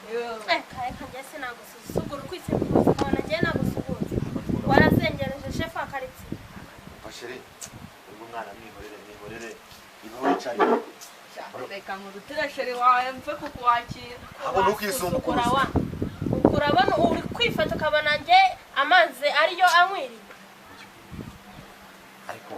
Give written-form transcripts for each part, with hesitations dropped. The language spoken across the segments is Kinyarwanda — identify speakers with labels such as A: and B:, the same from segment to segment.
A: kare kagese nagusuzugura kwise kuza kabona ngiye nagusuhuza warazengereje chef akaritse
B: bashiri ubu mwana mwihorere ibo cyane
C: reka ngurutira sheri wawe mfe kukwakira
B: abo nukisumukura
A: urabona uri kwifata kabona ngiye amazi ariyo anywiriye
B: ariko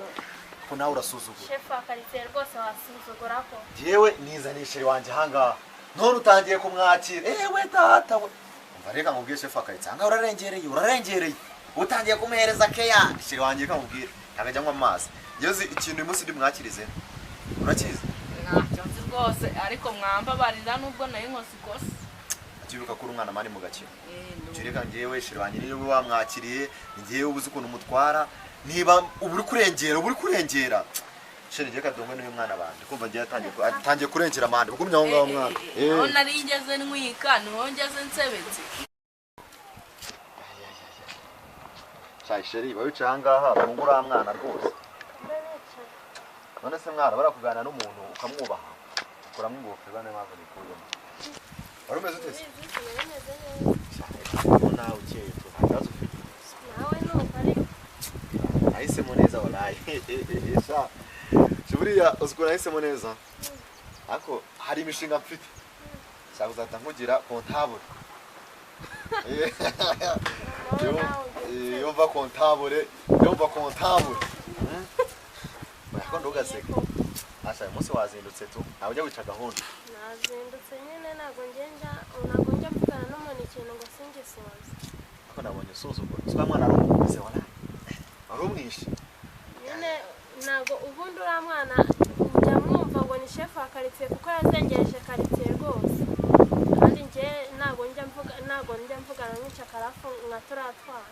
B: ko nawe urasuzugura
A: chef akaritse rwose wasuzugura ko
B: jewe nizanishere wanje hanga none utangiye kumwakira ewe tata we umva reka nkubwiye chef akaritse hanga urarengereye utangiye kumuhereza keya shiri wanje kamubwira akajya nywa amazi yozi ikintu umunsi ndi mwakirize urakize
C: ntacyo nzi rwose ariko mwamba barira nubwo nayo nkosi kose
B: akiruka kuri umwana mani mu gakiro reka ngewe shiri wanje niyo wamwakiriye ngewe ubuze ukuntu mutwara niba uburi kurengera shiri ngiye kadongo n'uyu mwana bandi kumva ngiye atangiye kurengera amande bugumye aho ngaho mwana
C: aho nari ngeze ntwika niho ngeze nsebetse
B: shiri bawica ahangaha bungura mwana rwose none se mwana barakugana n'umuntu ukamwubaha ukuramo ingofero bane mpamvu nikuyemo wari umeze ute nawe ukeye tuhazaze ufite
A: nawe nuko ari
B: nahisemo neza walayi buriya uziko nahisemo neza ariko hari imishinga mfite nshaka kuzahita nkugira kontabure yumva kontabure ko ndugaseke asha umunsi wazindutse tu nawe ujya wica gahunda
A: nazindutse nyine ntago njya mvugana n'umuntu ikintu ngo singisoze
B: ariko nabonye usuzugura uswa mwana arumvise wari umwishe
A: nyine ntago ubundi uriya mwana njya mwumva ngo ni chef akaritsiye kuko yazengereje karitsiye rwose kandi njye ntago njya mvugana n'icakarafu nka turatwara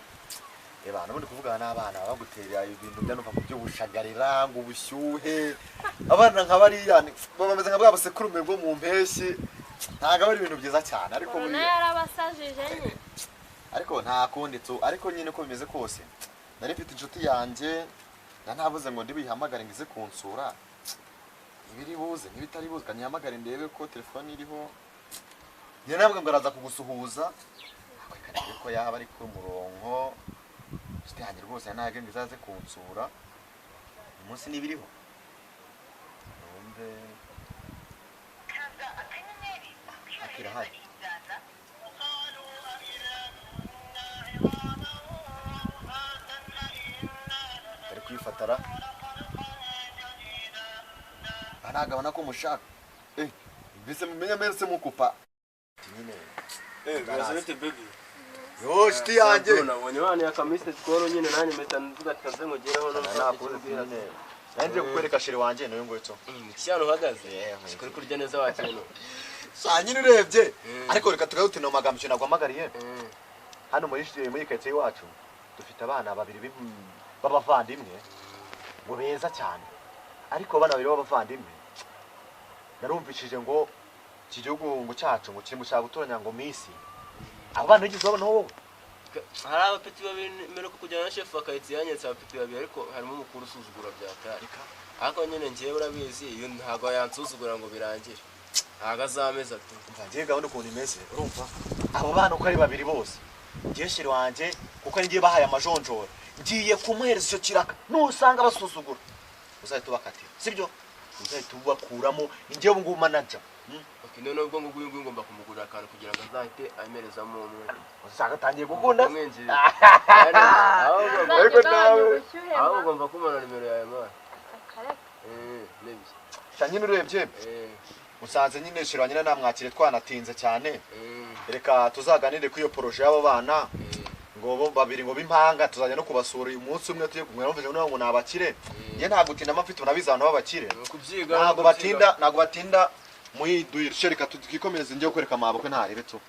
B: Eba nabundi kuvugana n'abana bagutera ibintu byanumva mu byo bushagarira ngo ubushyuhe abana nk'abariya bameze nka bwabo sekurume bwo mu mpeshyi ntaga bari ibintu byiza cyane ariko
A: buri yarabasajije nye
B: ariko nta kundi tu ariko nyine ko bimeze kose nari mfite inshuti yanjye ntabuze ngo ndibihamagare ngize kunsura ibiri buze n'ibitari buze kanyihamagare ndebe ko telefone iriho njye nabwo ngaraza kugusuhuza ariko yaba ari ku murongo Sityange rwose nage ngizaze kunsura umunsi nibiriho numbe akira hari ari kwifatara anagabana ko mushaka bise mumenya mese mukupa
D: Gazete baby
B: yo shiti yanjye
D: nabonye bana ya kamise skoro nyine nanye meta nduga tikaze ngo gereho no
B: nakuze nyine nanje kukwereka shiri wanje no ngo cyo
D: cyano uhagaze kuri kurya neza wakino
B: sa nyine urebye ariko reka tugaruti no magambo nagwamagariye hano muri kete iwacu dufite abana babiri b'abavandimwe ngo beza cyane ariko abana babiri b'abavandimwe narumvishije ngo kigihugu ngo cyacu ngo kiri mushaka gutoranya ngo misi abana bigize abana wowe
D: hari abapeti babiri meruko kujyana na chef akayitsi yanyetse abapeti babiri ariko harimo umukuru usuzugura byakarika ariko nyine ngiye urabizi iyo ntago yansuzugura ngo birangire agazameza ati
B: ngiye gahunda ukuntu imeze urumva abo bana uko ari babiri bose ngiye shiri wanje kuko ngiye bahaye amajonjora ngiye kumuhereza icyo kiraka nusanga basuzugura uzahita ubakatira sibyo uzahita ubakuramo ngiye ubu ngubu manager
D: none ubwo nguyu ngomba kumugurira akantu kugira ngo azahite amerezamo umwe
B: usanga tangiye gukunda
D: ariko nawe aho ugomba kumana nimero yawe mwana nebye
B: cyanyine urebye usanze nyine shirwa nyine namwakire twanatinze cyane reka tuzaganire ku iyo projet y'abo bana ngo bo babiri ngo bimpanga tuzajya no kubasura uyu munsi umwe tuye kumwe numvije ngo nabakire nge nta gutinda amafite unabizana babakire ntago batinda muyiduye reka tukikomereza ngiye kwereka amaboko ntarebe tu